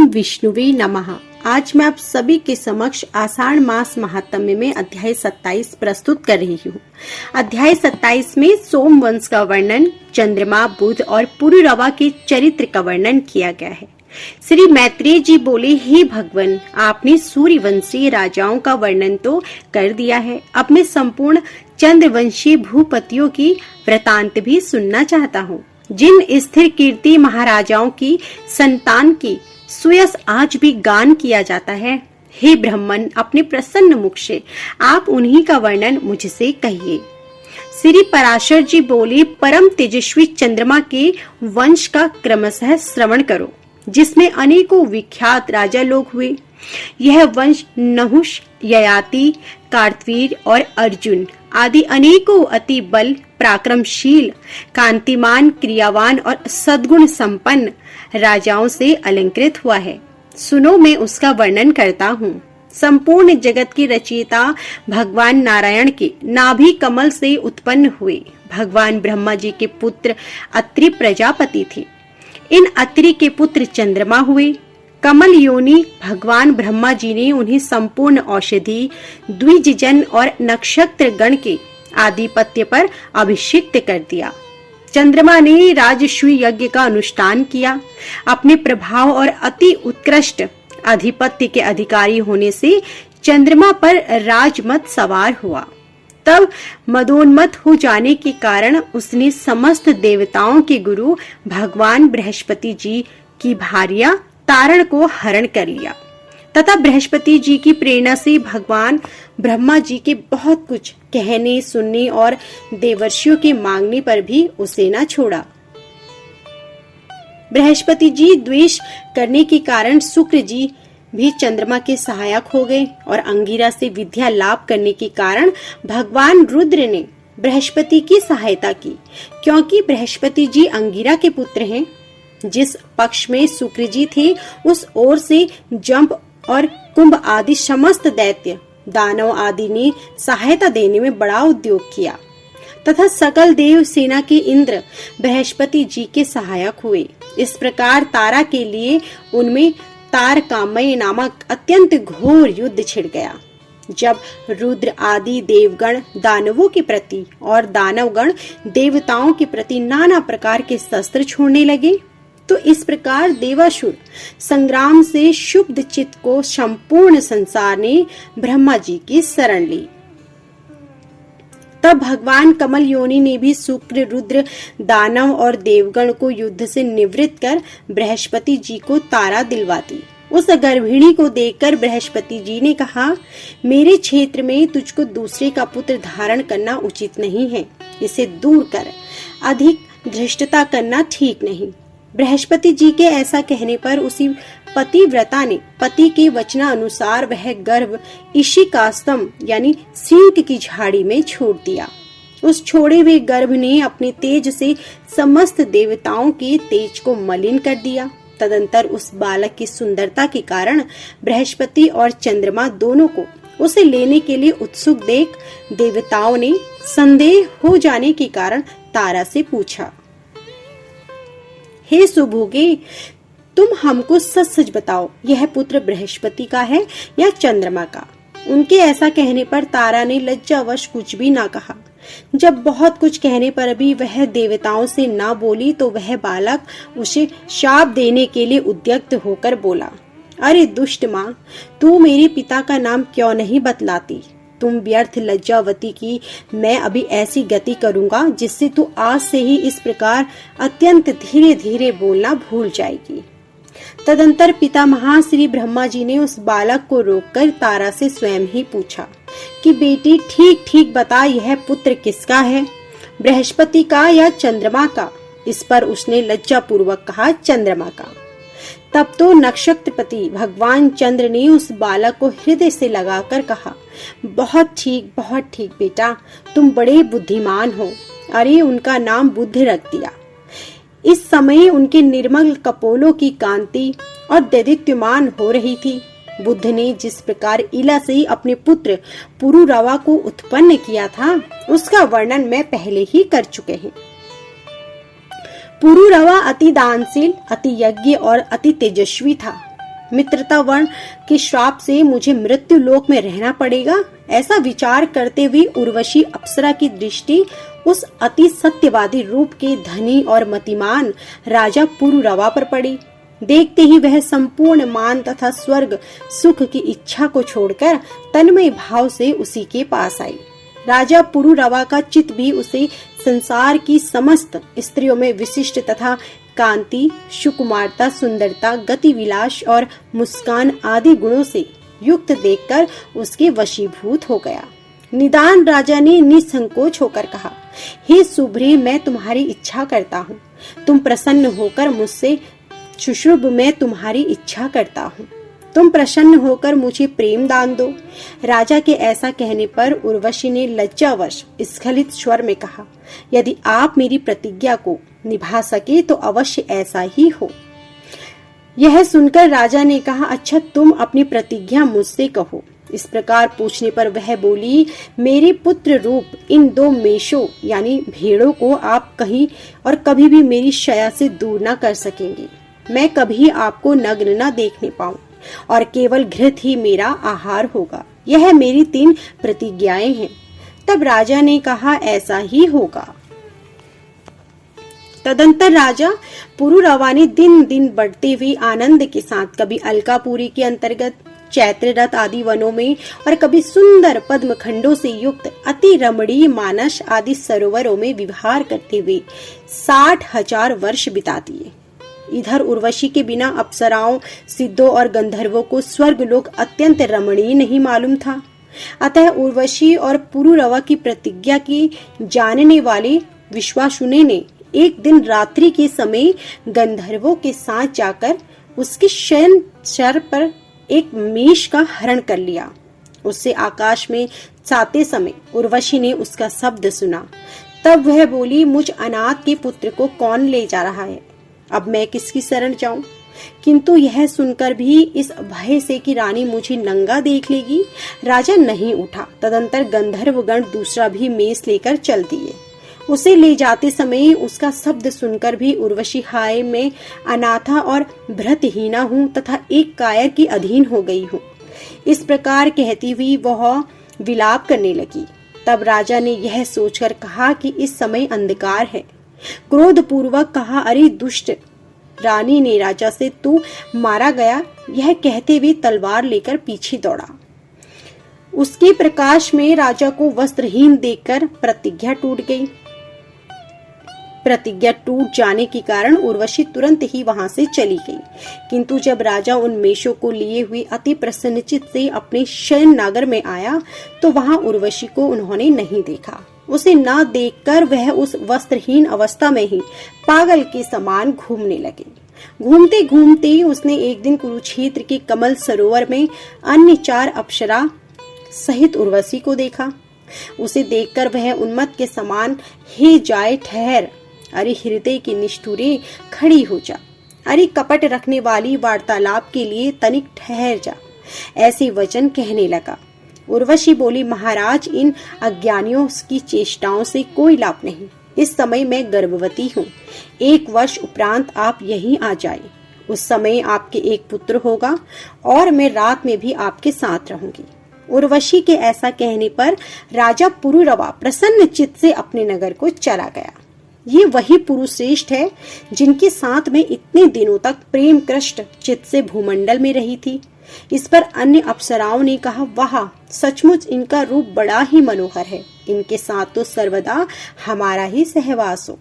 ओम विष्णुवे नमः। आज मैं आप सभी के समक्ष आषाढ़ मास महात्म्य में अध्याय 27 प्रस्तुत कर रही हूँ। अध्याय 27 में सोम वंश का वर्णन, चंद्रमा, बुध और पुरुरवा के चरित्र का वर्णन किया गया है। श्री मैत्रेय जी बोले, हे भगवान, आपने सूर्यवंशी राजाओं का वर्णन तो कर दिया है, अब मैं संपूर्ण चंद्रवंशी भूपतियों की वृतांत भी सुनना चाहता हूँ। जिन स्थिर कीर्ति महाराजाओं की संतान की सुयस आज भी गान किया जाता है, हे ब्राह्मण, अपने प्रसन्न मुख से आप उन्हीं का वर्णन मुझसे कहिए। श्री पराशर जी बोले, परम तेजस्वी चंद्रमा के वंश का क्रमशः श्रवण करो, जिसमें अनेकों विख्यात राजा लोग हुए। यह वंश नहुष, ययाति, कार्तवीर और अर्जुन आदि अनेकों अति बल पराक्रमशील, कांतिमान, क्रियावान और सद्गुण संपन्न राजाओं से अलंकृत हुआ है। सुनो, मैं उसका वर्णन करता हूँ। संपूर्ण जगत की रचयिता भगवान नारायण के नाभि कमल से उत्पन्न हुए भगवान ब्रह्मा जी के पुत्र अत्रि प्रजापति थे। इन अत्रि के पुत्र चंद्रमा हुए। कमल योनि भगवान ब्रह्मा जी ने उन्हें संपूर्ण औषधि, द्विजजन और नक्षत्र गण के आधिपत्य पर अभिषिक्त कर दिया। चंद्रमा ने राजसूय यज्ञ का अनुष्ठान किया। अपने प्रभाव और अति उत्कृष्ट आधिपत्य के अधिकारी होने से चंद्रमा पर राजमत सवार हुआ। तब मदोन्मत्त हो जाने के कारण उसने समस्त देवताओं के गुरु भगवान बृहस्पति जी की भार्या तारण को हरण कर लिया तथा बृहस्पति जी की प्रेरणा से भगवान ब्रह्मा जी के बहुत कुछ कहने, सुनने और देवर्षियों के मांगने पर भी उसे न छोड़ा। बृहस्पति जी द्वेष करने के कारण शुक्र जी भी चंद्रमा के सहायक हो गए और अंगिरा से विद्या लाभ करने के कारण भगवान रुद्र ने बृहस्पति की सहायता की, क्योंकि बृहस्पति जी अंगिरा के पुत्र हैं। जिस पक्ष में शुक्र जी थे, उस ओर से जंप और कुंभ आदि समस्त दैत्य, दानव आदि ने सहायता देने में बड़ा उद्योग किया तथा सकल देव सेना के इंद्र बृहस्पति जी के सहायक हुए। इस प्रकार तारा के लिए उनमें तारकामय नामक अत्यंत घोर युद्ध छिड़ गया। जब रुद्र आदि देवगण दानवों के प्रति और दानवगण देवताओं के प्रति नाना प्रकार के शस्त्र छोड़ने लगे, तो इस प्रकार देवासुर संग्राम से शुद्ध चित्त को संपूर्ण संसार ने ब्रह्मा जी की शरण ली। तब भगवान कमल योनि ने भी शुक्र, रुद्र, दानव और देवगण को युद्ध से निवृत्त कर बृहस्पति जी को तारा दिलवा दी। उस गर्भिणी को देखकर बृहस्पति जी ने कहा, मेरे क्षेत्र में तुझको दूसरे का पुत्र धारण करना उचित नहीं है, इसे दूर कर, अधिक धृष्टता करना ठीक नहीं। बृहस्पति जी के ऐसा कहने पर उसी पतिव्रता ने पति के वचनानुसार वह गर्भ इशिकास्तम यानी सिंक की झाड़ी में छोड़ दिया। उस छोड़े हुए गर्भ ने अपने तेज से समस्त देवताओं के तेज को मलिन कर दिया। तदंतर उस बालक की सुंदरता के कारण बृहस्पति और चंद्रमा दोनों को उसे लेने के लिए उत्सुक देख देवताओं ने संदेह हो जाने के कारण तारा से पूछा, हे सुभोगे, तुम हमको सच सच बताओ, यह पुत्र बृहस्पति का है या चंद्रमा का? उनके ऐसा कहने पर तारा ने लज्जावश कुछ भी ना कहा। जब बहुत कुछ कहने पर भी वह देवताओं से ना बोली, तो वह बालक उसे शाप देने के लिए उद्यत होकर बोला, अरे दुष्ट माँ, तू मेरे पिता का नाम क्यों नहीं बतलाती? तुम व्यर्थ लज्जावती की मैं अभी ऐसी गति करूंगा जिससे तू आज से ही इस प्रकार अत्यंत धीरे धीरे बोलना भूल जाएगी। तदंतर पिता श्री ब्रह्मा जी ने उस बालक को रोककर तारा से स्वयं ही पूछा कि बेटी, ठीक ठीक बता, यह पुत्र किसका है, बृहस्पति का या चंद्रमा का? इस पर उसने लज्जा पूर्वक कहा, चंद्रमा का। तब तो नक्षत्रपति भगवान चंद्र ने उस बालक को हृदय से लगाकर कहा, बहुत ठीक बेटा, तुम बड़े बुद्धिमान हो। अरे उनका नाम बुद्ध रख दिया। इस समय उनके निर्मल कपोलों की कांति और दैदीप्यमान हो रही थी। बुद्ध ने जिस प्रकार इला से ही अपने पुत्र पुरुरवा को उत्पन्न किया था, उसका वर्णन मैं पहले ही कर चुके हैं। पुरुरवा अति दानशील, अति यज्ञ और अति तेजस्वी था। मित्रता वर्ण के श्राप से मुझे मृत्यु लोक में रहना पड़ेगा। ऐसा विचार करते हुए उर्वशी अप्सरा की दृष्टि उस अति सत्यवादी रूप के धनी और मतिमान राजा पुरुरवा पर पड़ी। देखते ही वह संपूर्ण मान तथा स्वर्ग सुख की इच्छा को छोड़कर तन्मय भाव से उसी के पास आई। राजा पुरुरवा का चित्त भी उसे संसार की समस्त स्त्रियों में विशिष्ट तथा कांति, सुकुमारता, सुंदरता, गति विलास और मुस्कान आदि गुणों से युक्त देखकर उसके वशीभूत हो गया। निदान राजा ने निसंकोच होकर कहा, हे सुभ्री, मैं तुम्हारी इच्छा करता हूँ। तुम प्रसन्न होकर मुझसे शुश्रूभ, मैं तुम्हारी इच्छा करता हूँ। तुम प्रसन्न होकर मुझे प्रेम दान दो। राजा के ऐसा कहने पर उर्वशी ने लज्जावश स्खलित स्वर में कहा, यदि आप मेरी प्रतिज्ञा को निभा सके तो अवश्य ऐसा ही हो। यह सुनकर राजा ने कहा, अच्छा, तुम अपनी प्रतिज्ञा मुझसे कहो। इस प्रकार पूछने पर वह बोली, मेरे पुत्र रूप इन 2 मेषों यानी भेड़ों को आप कहीं और कभी भी मेरी शया से दूर न कर सकेंगे। मैं कभी आपको नग्न न देखने पाऊं और केवल घृत ही मेरा आहार होगा। यह मेरी 3 प्रतिज्ञाएं हैं। तब राजा ने कहा, ऐसा ही होगा। तदंतर राजा पुरुरवा ने दिन दिन बढ़ते हुए आनंद के साथ कभी अलकापुरी के अंतर्गत चैत्ररथ आदि वनों में और कभी सुंदर पद्म खंडों से युक्त अति रमणीय मानस आदि सरोवरों में विहार करते हुए 60,000 वर्ष बिता दिए। इधर उर्वशी के बिना अप्सराओं, सिद्धों और गंधर्वों को स्वर्गलोक अत्यंत रमणीय नहीं मालूम था। अतः उर्वशी और पुरुरवा की प्रतिज्ञा की जानने वाले विश्वासुने ने एक दिन रात्रि के समय गंधर्वों के साथ जाकर उसके शयन शर पर एक मेष का हरण कर लिया। उससे आकाश में जाते समय उर्वशी ने उसका शब्द सुना। तब वह बोली, मुझ अनाथ के पुत्र को कौन ले जा रहा है? अब मैं किसकी शरण जाऊं? किंतु यह सुनकर भी इस भय से कि रानी मुझे नंगा देख लेगी, राजा नहीं उठा। तदंतर गंधर्वगण दूसरा भी मेष लेकर चल दिए। उसे ले जाते समय उसका शब्द सुनकर भी उर्वशी, हाय, मैं अनाथा और भ्रतहीना हूँ तथा एक कायर की अधीन हो गई हूँ, इस प्रकार कहती हुई वह विलाप करने लगी। तब राजा ने यह सोचकर कहा कि इस समय अंधकार है। क्रोध पूर्वक कहा, अरे दुष्ट! रानी ने राजा से, तू मारा गया, यह कहते हुए तलवार लेकर पीछे दौड़ा। उसके प्रकाश में राजा को वस्त्रहीन देखकर प्रतिज्ञा टूट गई। प्रतिज्ञा टूट जाने के कारण उर्वशी तुरंत ही वहां से चली गई। किंतु जब राजा उन मेषों को लिए हुए अति प्रसन्नचित्त से अपने शयन नागर में आया तो वहां उर्वशी को उन्होंने नहीं देखा। उसे न देखकर वह उस वस्त्रहीन अवस्था में ही पागल के समान घूमने लगे। घूमते घूमते उसने एक दिन कुरुक्षेत्र के कमल सरोवर में अन्य 4 अप्सरा सहित उर्वशी को देखा। उसे देखकर वह उन्मत्त के समान, हे जाए ठहर, अरे हृदय की निष्ठुरे खड़ी हो जा, अरे कपट रखने वाली वार्तालाप के लिए तनिक ठहर जा, ऐसे वचन कहने लगा। उर्वशी बोली, महाराज, इन अज्ञानियों की चेष्टाओं से कोई लाभ नहीं। इस समय मैं गर्भवती हूँ। 1 वर्ष उपरांत आप यहीं आ जाए। उस समय आपके एक पुत्र होगा और मैं रात में भी आपके साथ रहूंगी। उर्वशी के ऐसा कहने पर राजा पुरुरवा प्रसन्न चित्त से अपने नगर को चला गया। ये वही पुरुष श्रेष्ठ है जिनके साथ में इतने दिनों तक प्रेम कृष्ट चित्त से भूमंडल में रही थी। इस पर अन्य अप्सराओं ने कहा, वाह, सचमुच इनका रूप बड़ा ही मनोहर है। इनके साथ तो सर्वदा हमारा ही सहवास हो।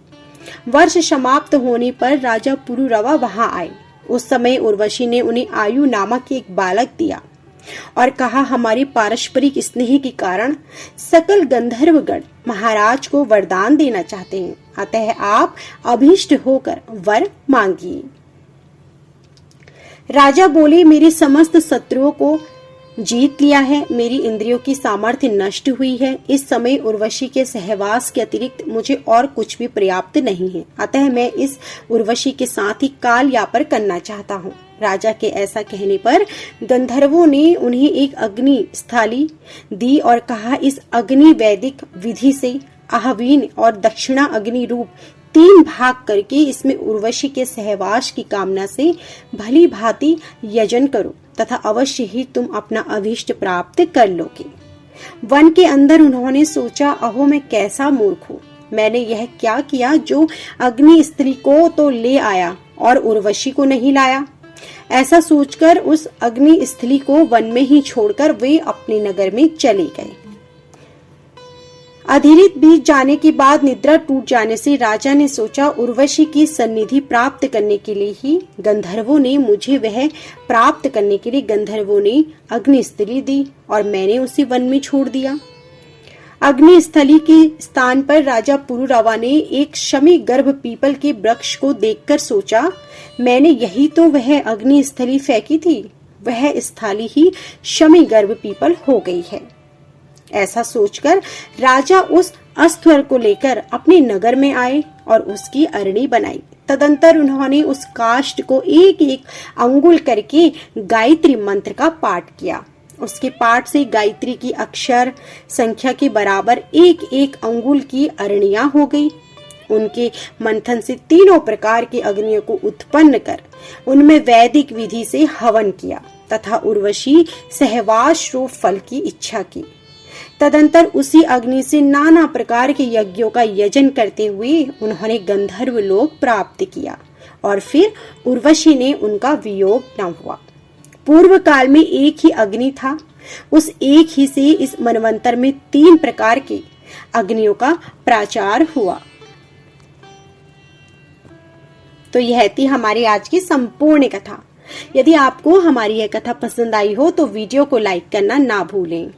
वर्ष समाप्त होने पर राजा पुरुरवा वहां आए। उस समय उर्वशी ने उन्हें आयु नामक एक बालक दिया और कहा, हमारे पारस्परिक स्नेह के कारण सकल गंधर्वगण महाराज को वरदान देना चाहते हैं, अतः आप अभीष्ट होकर वर मांगिए। राजा बोले, मेरे समस्त शत्रुओं को जीत लिया है, मेरी इंद्रियों की सामर्थ्य नष्ट हुई है। इस समय उर्वशी के सहवास के अतिरिक्त मुझे और कुछ भी पर्याप्त नहीं है, अतः मैं इस उर्वशी के साथ ही काल यापन करना चाहता हूँ। राजा के ऐसा कहने पर गंधर्वों ने उन्हें एक अग्नि स्थाली दी और कहा, इस अग्नि वैदिक विधि से आहवीन और दक्षिणा अग्नि रूप 3 भाग करके इसमें उर्वशी के सहवास की कामना से भली भांति यजन करो तथा अवश्य ही तुम अपना अभीष्ट प्राप्त कर लोगे। वन के अंदर उन्होंने सोचा, अहो मैं कैसा मूर्ख हूँ, मैंने यह क्या किया जो अग्नि स्त्री को तो ले आया और उर्वशी को नहीं लाया। ऐसा सोचकर उस अग्नि स्त्री को वन में ही छोड़कर वे अपने नगर में चले गए। अधिरित बीत जाने के बाद निद्रा टूट जाने से राजा ने सोचा, उर्वशी की सन्निधि प्राप्त करने के लिए ही गंधर्वों ने मुझे वह प्राप्त करने के लिए गंधर्वों ने अग्नि स्त्री दी और मैंने उसे वन में छोड़ दिया। अग्नि स्थली के स्थान पर राजा पुरुरवा ने एक शमी गर्भ पीपल के वृक्ष को देखकर सोचा, मैंने यही तो वह अग्नि स्थली फेंकी थी, वह स्थली ही शमी गर्भ पीपल हो गई है। ऐसा सोचकर राजा उस अस्त्र को लेकर अपने नगर में आए और उसकी अरणी बनाई। तदंतर उन्होंने उस काष्ठ को एक एक अंगुल करके गायत्री मंत्र का पाठ किया। उसके पाठ से गायत्री की अक्षर संख्या के बराबर एक एक अंगुल की अरणियां हो गई। उनके मंथन से तीनों प्रकार के अग्नियों को उत्पन्न कर उनमें वैदिक विधि से हवन किया तथा उर्वशी सहवास रूप फल की इच्छा की। तदंतर उसी अग्नि से नाना प्रकार के यज्ञों का यजन करते हुए उन्होंने गंधर्व लोक प्राप्त किया और फिर उर्वशी ने उनका वियोग न हुआ। पूर्व काल में एक ही अग्नि था, उस एक ही से इस मनवंतर में 3 प्रकार के अग्नियों का प्रचार हुआ। तो यह थी हमारी आज की संपूर्ण कथा। यदि आपको हमारी यह कथा पसंद आई हो तो वीडियो को लाइक करना ना भूलें।